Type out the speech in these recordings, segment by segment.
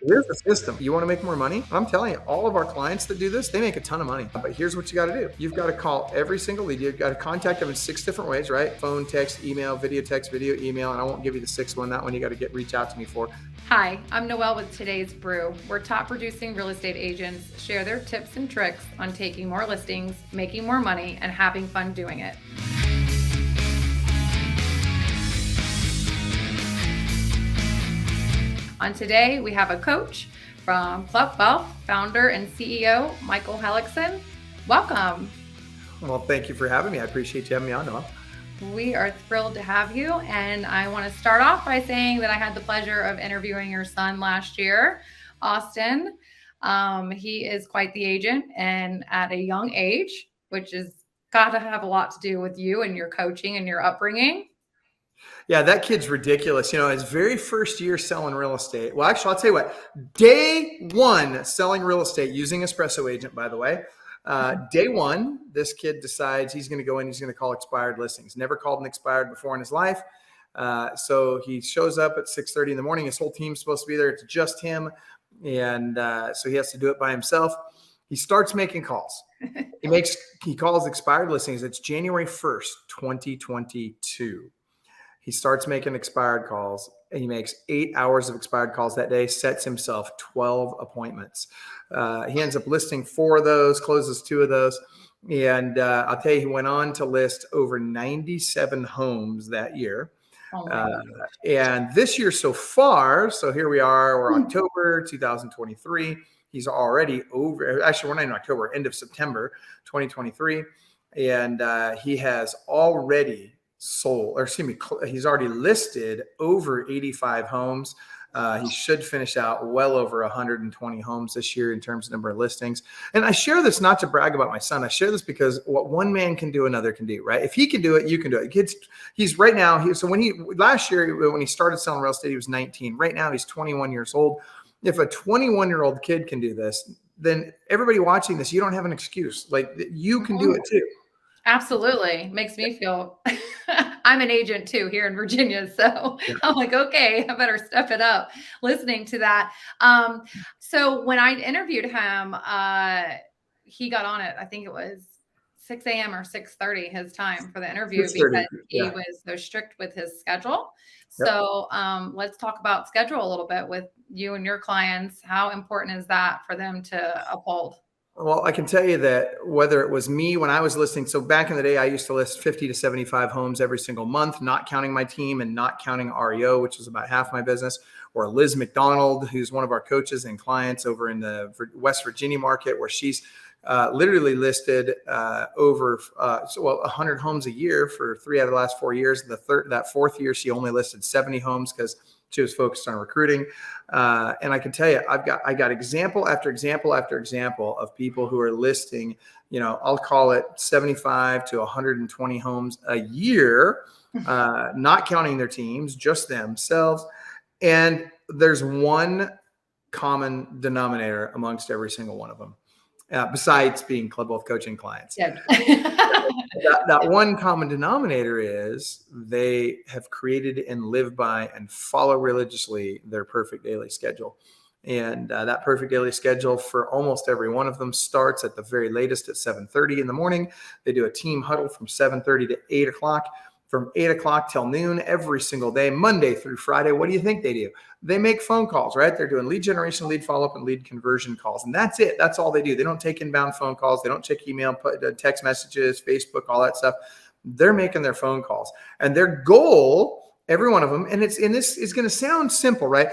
Here's the system. You want to make more money? I'm telling you, all of our clients that do this, they make a ton of money. But here's what you got to do. You've got to call every single lead. You've got to contact them in 6 different ways, right? Phone, text, email, video, text, video, email. And I won't give you the 6th one. That one you got to reach out to me for. Hi, I'm Noelle with Today's Brew, where top producing real estate agents share their tips and tricks on taking more listings, making more money, and having fun doing it. On today, we have a coach from Club Wealth, founder and CEO, Michael Hellickson. Welcome. Well, thank you for having me. I appreciate you having me on, Noelle. We are thrilled to have you. And I want to start off by saying that I had the pleasure of interviewing your son last year, Austin. He is quite the agent and at a young age, which has got to have a lot to do with you and your coaching and your upbringing. Yeah, that kid's ridiculous. You know, his very first year selling real estate. Well, actually, I'll tell you what, day one selling real estate using Espresso Agent, by the way. Day one, this kid decides he's going to go in, he's going to call expired listings. Never called an expired before in his life. So he shows up at 6:30 in the morning. His whole team's supposed to be there. It's just him. And so he has to do it by himself. He starts making calls. He calls expired listings. It's January 1st, 2022. He starts making expired calls, and he makes 8 hours of expired calls that day, sets himself 12 appointments. He ends up listing 4 of those, closes 2 of those. And I'll tell you, he went on to list over 97 homes that year. And this year so far, so here we are, we're October 2023. He's already over, actually, we're not in October, end of September 2023. And he has already he's already listed over 85 homes. He should finish out well over 120 homes this year in terms of number of listings. And I share this not to brag about my son. I share this because what one man can do, another can do, right? If he can do it, you can do it. He's right now, last year when he started selling real estate, he was 19. Right now he's 21 years old. If a 21-year-old kid can do this, then everybody watching this, you don't have an excuse. Like, you can do it too. Absolutely. Makes me feel, I'm an agent too here in Virginia. So I'm like, okay, I better step it up listening to that. So when I interviewed him, he got on it. I think it was 6 a.m. or 6:30 his time for the interview because he was so strict with his schedule. Yep. So let's talk about schedule a little bit with you and your clients. How important is that for them to uphold? Well, I can tell you that whether it was me when I was listing, so back in the day, I used to list 50 to 75 homes every single month, not counting my team and not counting REO, which is about half my business, or Liz McDonald, who's one of our coaches and clients over in the West Virginia market, where she's literally listed over 100 homes a year for 3 out of the last 4 years. That 4th year, she only listed 70 homes because she was focused on recruiting. And I can tell you, I got example after example after example of people who are listing, I'll call it 75 to 120 homes a year, not counting their teams, just themselves. And there's one common denominator amongst every single one of them, besides being Club Wealth coaching clients. Yeah. That one common denominator is they have created and live by and follow religiously their perfect daily schedule. And that perfect daily schedule for almost every one of them starts at the very latest at 7:30 in the morning. They do a team huddle from 7:30 to 8 o'clock. From 8 o'clock till noon every single day, Monday through Friday. What do you think they do? They make phone calls, right? They're doing lead generation, lead follow-up, and lead conversion calls. And that's it. That's all they do. They don't take inbound phone calls. They don't check email, text messages, Facebook, all that stuff. They're making their phone calls. And their goal, every one of them, and this is going to sound simple, right?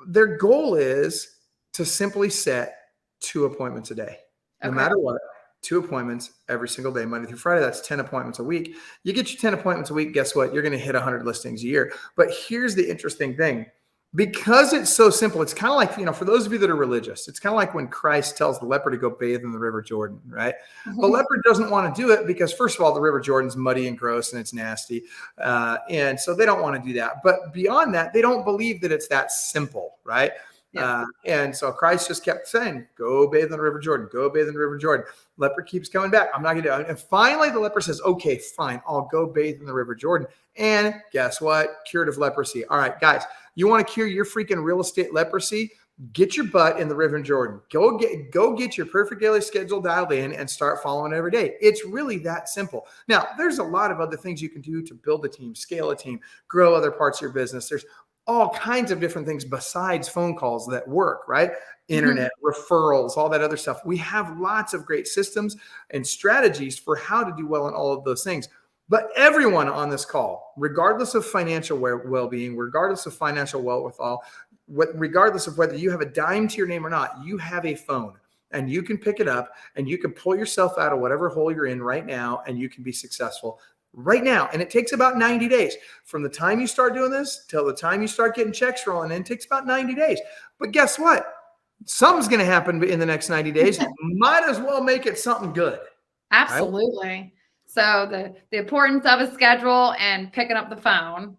Their goal is to simply set 2 appointments a day, no matter what. 2 appointments every single day, Monday through Friday. That's 10 appointments a week. You get your 10 appointments a week, guess what? You're going to hit 100 listings a year. But here's the interesting thing. Because it's so simple, it's kind of like, for those of you that are religious, it's kind of like when Christ tells the leper to go bathe in the River Jordan, right? The leper doesn't want to do it because, first of all, the River Jordan's muddy and gross and it's nasty. And so they don't want to do that. But beyond that, they don't believe that it's that simple, right? Yeah. And so Christ just kept saying, go bathe in the River Jordan, go bathe in the River Jordan. Leper keeps coming back. I'm not going to do it. And finally, the leper says, okay, fine. I'll go bathe in the River Jordan. And guess what? Cured of leprosy. All right, guys, you want to cure your freaking real estate leprosy? get your butt in the River Jordan. Go get your perfect daily schedule dialed in and start following it every day. It's really that simple. Now, there's a lot of other things you can do to build a team, scale a team, grow other parts of your business. There's all kinds of different things besides phone calls that work, right? Internet, referrals, all that other stuff. We have lots of great systems and strategies for how to do well in all of those things. But everyone on this call, regardless of financial well-being, regardless of financial wherewithal, regardless of whether you have a dime to your name or not, you have a phone and you can pick it up and you can pull yourself out of whatever hole you're in right now and you can be successful right now. And it takes about 90 days from the time you start doing this till the time you start getting checks rolling in. It takes about 90 days. But guess what? Something's going to happen in the next 90 days. Might as well make it something good. Absolutely. Right? So the importance of a schedule and picking up the phone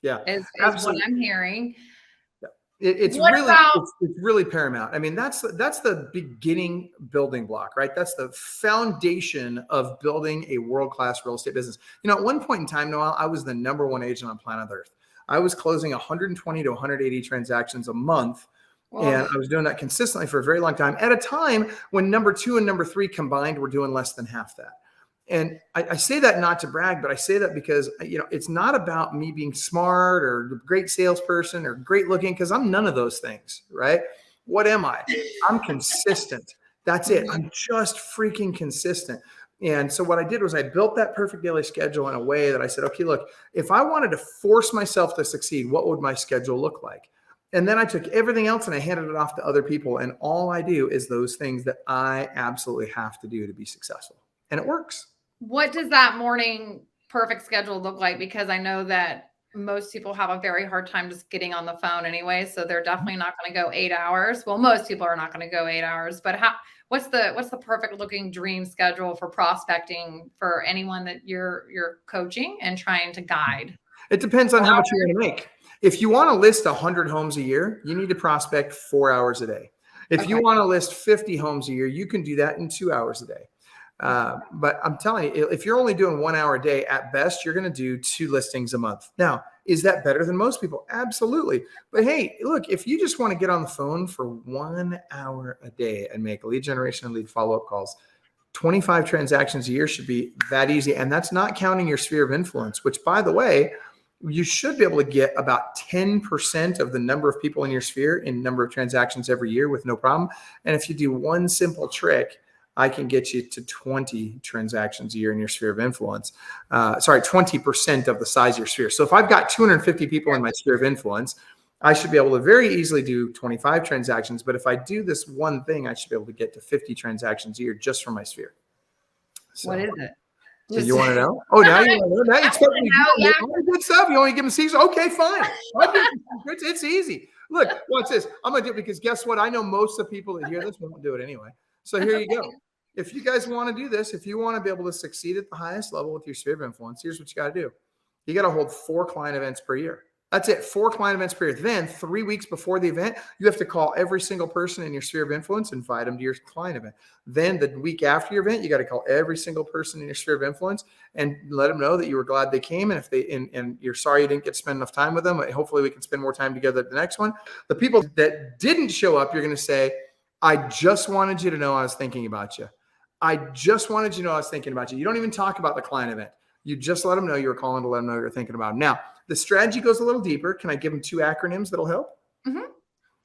is what I'm hearing. It's really paramount. I mean, that's the beginning building block, right? That's the foundation of building a world-class real estate business. You know, at one point in time, Noel, I was the number one agent on planet Earth. I was closing 120 to 180 transactions a month. Whoa. And I was doing that consistently for a very long time at a time when number 2 and number 3 combined were doing less than half that. And I say that not to brag, but I say that because, you know, it's not about me being smart or a great salesperson or great looking, because I'm none of those things, right? What am I? I'm consistent. That's it. I'm just freaking consistent. And so what I did was I built that perfect daily schedule in a way that I said, okay, look, if I wanted to force myself to succeed, what would my schedule look like? And then I took everything else and I handed it off to other people. And all I do is those things that I absolutely have to do to be successful. And it works. What does that morning perfect schedule look like? Because I know that most people have a very hard time just getting on the phone anyway. So they're definitely not going to go 8 hours. Well, most people are not going to go 8 hours, but what's the perfect looking dream schedule for prospecting for anyone that you're coaching and trying to guide? It depends on how much you want to make. If you want to list 100 homes a year, you need to prospect 4 hours a day. If you want to list 50 homes a year, you can do that in 2 hours a day. But I'm telling you, if you're only doing 1 hour a day, at best, you're going to do 2 listings a month. Now, is that better than most people? Absolutely. But hey, look, if you just want to get on the phone for 1 hour a day and make lead generation and lead follow-up calls, 25 transactions a year should be that easy. And that's not counting your sphere of influence, which, by the way, you should be able to get about 10% of the number of people in your sphere in number of transactions every year with no problem. And if you do one simple trick, I can get you to 20 transactions a year in your sphere of influence. 20% of the size of your sphere. So if I've got 250 people in my sphere of influence, I should be able to very easily do 25 transactions. But if I do this one thing, I should be able to get to 50 transactions a year just from my sphere. So, what is it? So you want to know? Oh, now you want to know? Now you expect me to know good stuff. You want to give them secrets? Okay, fine. It's easy. Look, watch this. I'm going to do it because guess what? I know most of the people that hear this won't do it anyway. So here you go. If you guys want to do this, if you want to be able to succeed at the highest level with your sphere of influence, here's what you got to do. You got to hold 4 client events per year. That's it. 4 client events per year. Then 3 weeks before the event, you have to call every single person in your sphere of influence and invite them to your client event. Then the week after your event, you got to call every single person in your sphere of influence and let them know that you were glad they came. And if and you're sorry you didn't get to spend enough time with them, hopefully we can spend more time together at the next one. The people that didn't show up, you're going to say, I just wanted you to know I was thinking about you. I just wanted you to know I was thinking about you. You don't even talk about the client event. You just let them know you were calling to let them know you're thinking about them. Now, the strategy goes a little deeper. Can I give them 2 acronyms that'll help? Mm-hmm.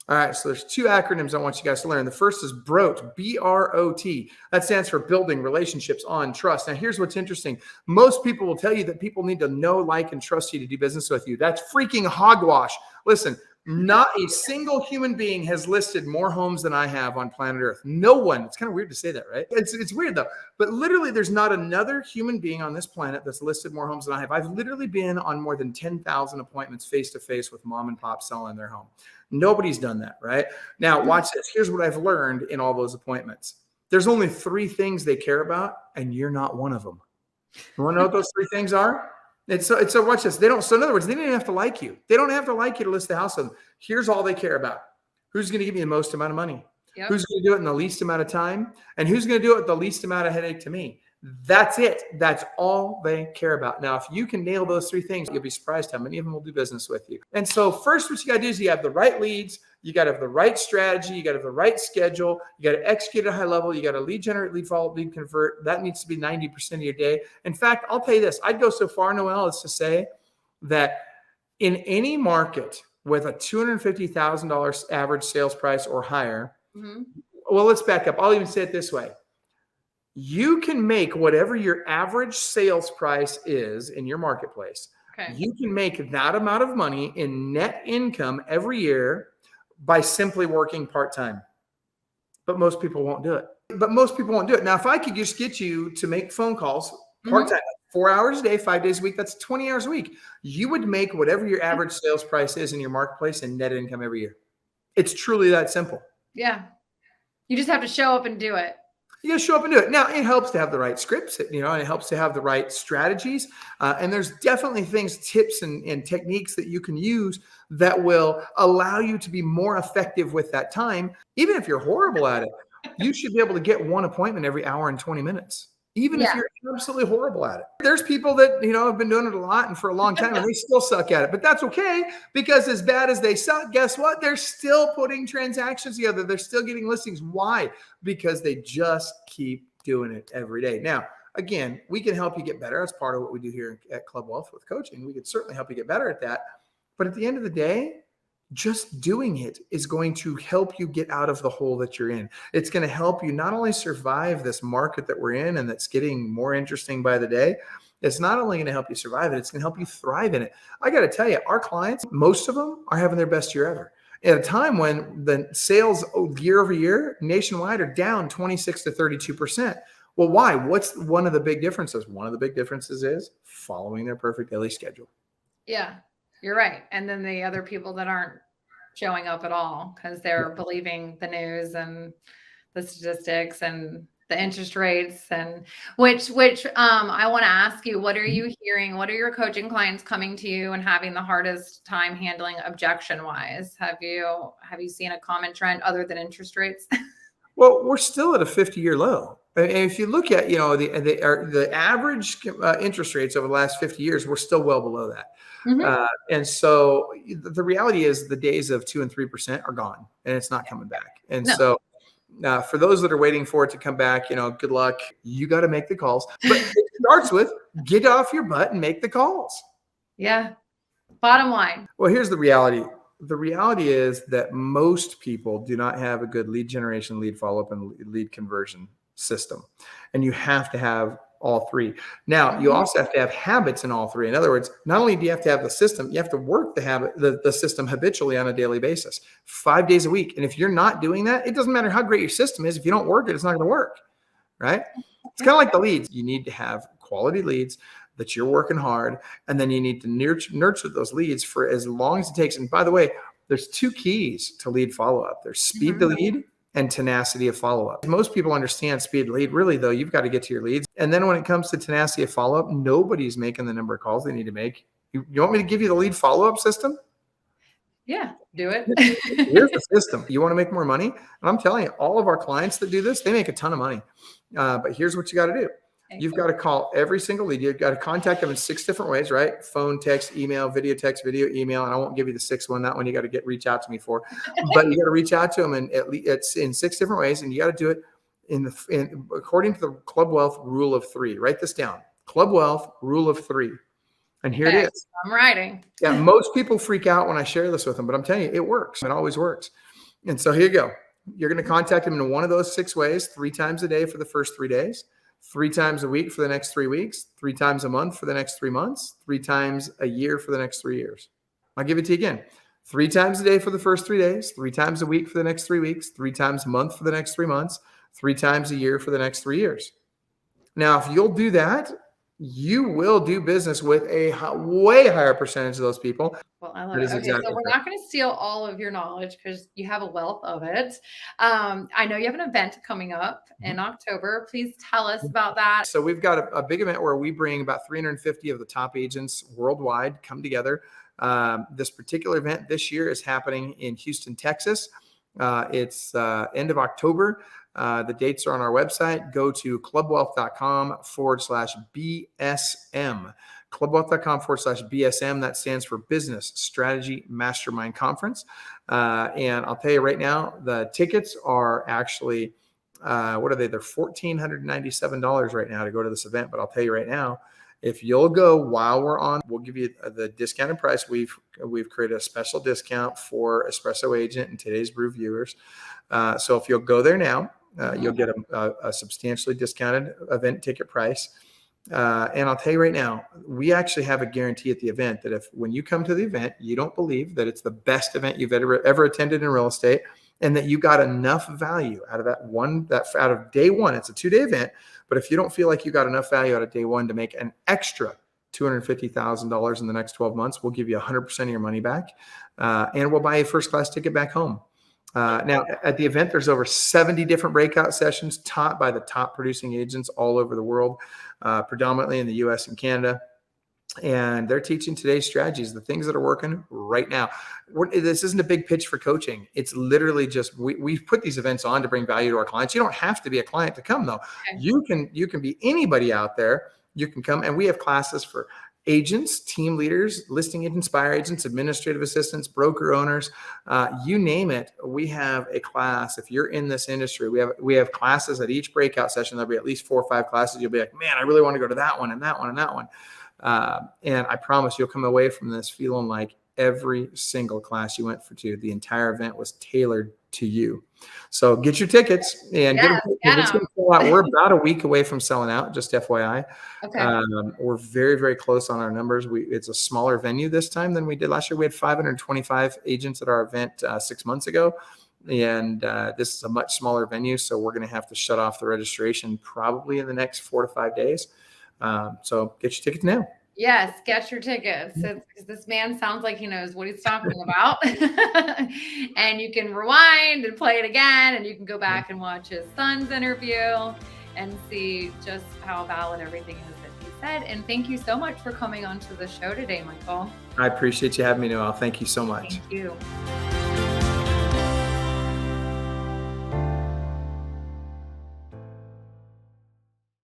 All right. So there's 2 acronyms I want you guys to learn. The first is BROT, B-R-O-T. That stands for building relationships on trust. Now, here's what's interesting. Most people will tell you that people need to know, like, and trust you to do business with you. That's freaking hogwash. Listen, not a single human being has listed more homes than I have on planet Earth. No one. It's kind of weird to say that, right? It's weird though. But literally, there's not another human being on this planet that's listed more homes than I have. I've literally been on more than 10,000 appointments face-to-face with mom and pop selling their home. Nobody's done that, right? Now, watch this. Here's what I've learned in all those appointments. There's only 3 things they care about, and you're not one of them. You want to know what those 3 things are? So watch this. So in other words, they don't even have to like you. They don't have to like you to list the house with them. Here's all they care about. Who's going to give me the most amount of money? Yep. Who's going to do it in the least amount of time? And who's going to do it with the least amount of headache to me? That's it. That's all they care about. Now, if you can nail those three things, you'll be surprised how many of them will do business with you. And so first, what you got to do is you have the right leads. You got to have the right strategy. You got to have the right schedule. You got to execute at a high level. You got to lead generate, lead follow, lead convert. That needs to be 90% of your day. In fact, I'll tell you this. I'd go so far, Noelle, as to say that in any market with a $250,000 average sales price or higher, well, let's back up. I'll even say it this way. You can make whatever your average sales price is in your marketplace. Okay. You can make that amount of money in net income every year by simply working part-time. But most people won't do it. Now, if I could just get you to make phone calls part-time, 4 hours a day, 5 days a week, that's 20 hours a week. You would make whatever your average sales price is in your marketplace in net income every year. It's truly that simple. Yeah. You just have to show up and do it. You got to show up and do it. Now, it helps to have the right scripts, and it helps to have the right strategies. And there's definitely things, tips and techniques that you can use that will allow you to be more effective with that time. Even if you're horrible at it, you should be able to get one appointment every hour and 20 minutes. Even if you're absolutely horrible at it. There's people that, have been doing it a lot and for a long time and they still suck at it, but that's okay, because as bad as they suck, guess what? They're still putting transactions together. They're still getting listings. Why? Because they just keep doing it every day. Now, again, we can help you get better. That's part of what we do here at Club Wealth with coaching. We can certainly help you get better at that. But at the end of the day, just doing it is going to help you get out of the hole that you're in. It's going to help you not only survive this market that we're in and that's getting more interesting by the day. It's not only going to help you survive it, it's going to help you thrive in it. I got to tell you, our clients, most of them are having their best year ever. At a time when the sales year over year nationwide are down 26 to 32%. Well, why? What's one of the big differences? One of the big differences is following their perfect daily schedule. Yeah. You're right. And then the other people that aren't showing up at all because they're believing the news and the statistics and the interest rates, and which I want to ask you, what are you hearing? What are your coaching clients coming to you and having the hardest time handling objection wise? Have you seen a common trend other than interest rates? Well, we're still at a 50-year low. And if you look at, the average interest rates over the last 50 years, we're still well below that. And so the reality is the days of 2% and 3% are gone and it's not coming back. And so for those that are waiting for it to come back, good luck. You got to make the calls. But it starts with get off your butt and make the calls. Yeah. Bottom line. Well, here's the reality. The reality is that most people do not have a good lead generation, lead follow-up, and lead conversion system. And you have to have all three. Now, you also have to have habits in all three. In other words, not only do you have to have the system, you have to work the system habitually on a daily basis, 5 days a week. And if you're not doing that, it doesn't matter how great your system is. If you don't work it, it's not going to work, right? It's kind of like the leads. You need to have quality leads that you're working hard, and then you need to nurture those leads for as long as it takes. And by the way, there's two keys to lead follow-up. There's speed to lead and tenacity of follow-up. Most people understand speed to lead. Really, though, you've got to get to your leads. And then when it comes to tenacity of follow-up, nobody's making the number of calls they need to make. You want me to give you the lead follow-up system? Yeah, do it. Here's the system. You want to make more money? And I'm telling you, all of our clients that do this, they make a ton of money. But here's what you got to do. You've got to call every single lead. You've got to contact them in 6 different ways, right? Phone, text, email, video, text, video, email. And I won't give you the 6th one. That one you got to reach out to me for. But you got to reach out to them, and it's in 6 different ways. And you got to do it according to the Club Wealth rule of 3. Write this down. Club Wealth rule of 3. And here it is. I'm writing. Yeah, most people freak out when I share this with them, but I'm telling you, it works. It always works. And so here you go. You're going to contact them in one of those 6 ways, 3 times a day for the first 3 days. 3 times a week for the next 3 weeks, 3 times a month for the next 3 months, 3 times a year for the next 3 years. I'll give it to you again. 3 times a day for the first 3 days, 3 times a week for the next 3 weeks, 3 times a month for the next 3 months, 3 times a year for the next 3 years. Now, if you'll do that, you will do business with a way higher percentage of those people. Well, I love it. Okay, so we're not going to steal all of your knowledge because you have a wealth of it. I know you have an event coming up in October. Please tell us about that. So we've got a big event where we bring about 350 of the top agents worldwide come together. This particular event this year is happening in Houston, Texas. It's end of October. The dates are on our website. Go to clubwealth.com/BSM. Clubwealth.com/BSM. That stands for Business Strategy Mastermind Conference. And I'll tell you right now, the tickets are actually, what are they? They're $1,497 right now to go to this event. But I'll tell you right now, if you'll go while we're on, we'll give you the discounted price. We've created a special discount for Espresso Agent and Today's Brew viewers. So if you'll go there now, you'll get a substantially discounted event ticket price. And I'll tell you right now, we actually have a guarantee at the event that if when you come to the event, you don't believe that it's the best event you've ever attended in real estate, and that you got enough value out of out of day one. It's a 2-day event, but if you don't feel like you got enough value out of day one to make an extra $250,000 in the next 12 months, we'll give you 100% of your money back, and we'll buy you a first-class ticket back home. Now, at the event, there's over 70 different breakout sessions taught by the top producing agents all over the world, predominantly in the US and Canada. And they're teaching today's strategies, the things that are working right now. This isn't a big pitch for coaching. It's literally just, we put these events on to bring value to our clients. You don't have to be a client to come, though. Okay. You can be anybody out there. You can come, and we have classes for agents, team leaders, listing agents, buyer agents, administrative assistants, broker owners, you name it. We have a class. If you're in this industry, we have classes at each breakout session. There'll be at least 4 or 5 classes. You'll be like, man, I really want to go to that one and that one and that one. And I promise you'll come away from this feeling like every single class you went to, the entire event was tailored to you. So get your tickets and get them. It's going to sell out. We're about a week away from selling out, just FYI. Okay. We're very, very close on our numbers. It's a smaller venue this time than we did last year. We had 525 agents at our event 6 months ago. And this is a much smaller venue. So we're going to have to shut off the registration probably in the next 4 to 5 days. So get your tickets now. Yes, get your tickets. This man sounds like he knows what he's talking about. And you can rewind and play it again, and you can go back and watch his son's interview and see just how valid everything is that he said. And thank you so much for coming onto the show today, Michael. I appreciate you having me, Noelle. Thank you so much. Thank you.